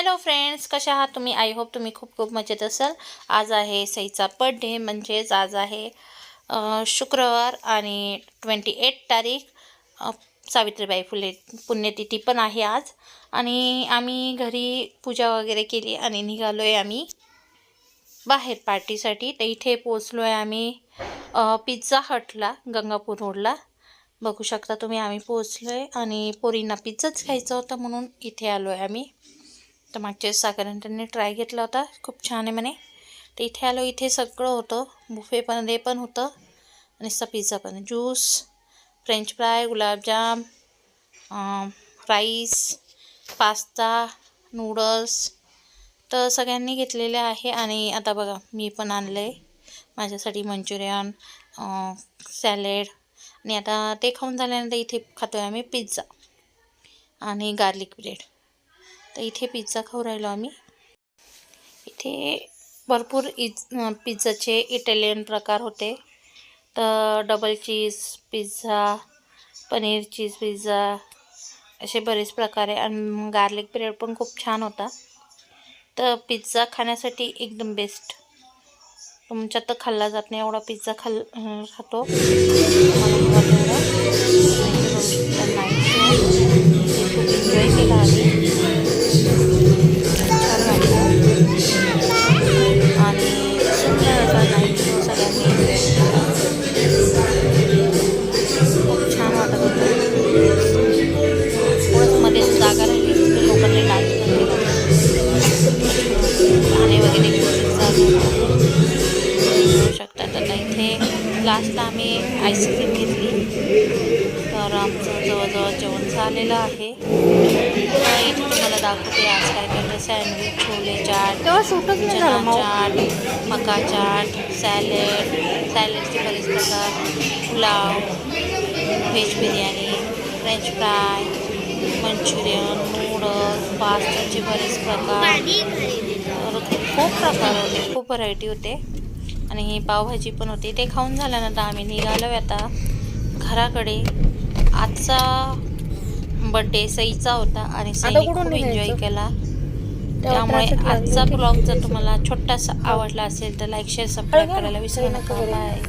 Hello friends, कशा आहात तुम्ही? आय होप तुम्ही खूप खूप मजेत असाल। आज आहे सईचा बर्थडे, म्हणजेच आज आहे शुक्रवार आणि 28 तारीख, सावित्रीबाई फुले पुण्यतिथी पण आहे आज। आणि आम्ही घरी पूजा वगैरे केली आणि निघालो आहे आम्ही बाहेर पार्टीसाठी। तर इथे पोचलो आहे आम्ही पिझ्झा हटला, गंगापूर रोडला। बघू शकता तुम्ही, आम्ही पोचलो आहे आणि पोरींना पिझ्झाच खायचा होता म्हणून इथे आलो आहे आम्ही। तर मागच्या साखरेंनी ट्राय घेतला होता, खूप छान आहे म्हणे। तर इथे आलो, इथे सगळं होतं, बुफे पण होतं आणि पिझ्झा पण, ज्यूस, फ्रेंच फ्राय, गुलाबजाम, राईस, पास्ता, नूडल्स, तर सगळ्यांनी घेतलेले आहे। आणि आता बघा, मी पण आणलं आहे माझ्यासाठी मंचुरियन, सॅलेड। आणि आता ते खाऊन झाल्यानंतर इथे खातो आहे आम्ही पिझ्झा आणि गार्लिक ब्रेड। तर इथे पिझ्झा खाऊ राहिलो आम्ही। इथे भरपूर पिझ्झाचे इटालियन प्रकार होते, तर double cheese pizza, paneer cheese pizza, असे बरेच प्रकार आहे। आणि गार्लिक ब्रेड पण खूप छान होता। तर पिझ्झा खाण्यासाठी एकदम बेस्ट, तुमच्यात तर खाल्ला जात नाही एवढा पिझ्झा खातो मला तेवढा। खूप एन्जॉय केला आम्ही, छान वाटलं आणि सुंदर असा नाईट शो सगळ्यांनी एन्जॉय केला, खूप छान वाटत होतं। थोडंसं मध्ये जागा राहिली तर लोकांनी डान्स पण केला, गाणे वगैरे म्युझिक चालू होतं, बघू शकता। तर इथे लास्टला आम्ही आईस्क्रीम घेतली। तर आमचं जवळजवळ जेवण झालेलं आहे। इथे तुम्हाला दाखवते आज काय केलं। सँडविच, छोले चाट, चना चाट, मका चाट, सॅलेडचे बरेच प्रकार, pulao, veg biryani, French fry, Manchurian, noodles, पास्ताचे बरेच प्रकार, तर खूप प्रकार होते, खूप व्हरायटी होते। आणि ही पावभाजी पण होती। ते खाऊन झाल्यानंतर आम्ही निघालो आता घराकडे। आजचा बर्थडे सईचा होता आणि सईने खूप एन्जॉय केला, त्यामुळे आजचा ब्लॉग जर तुम्हाला छोटासा आवडला असेल तर लाईक, शेअर, सबस्क्राईब करायला विसरू नका। बाय।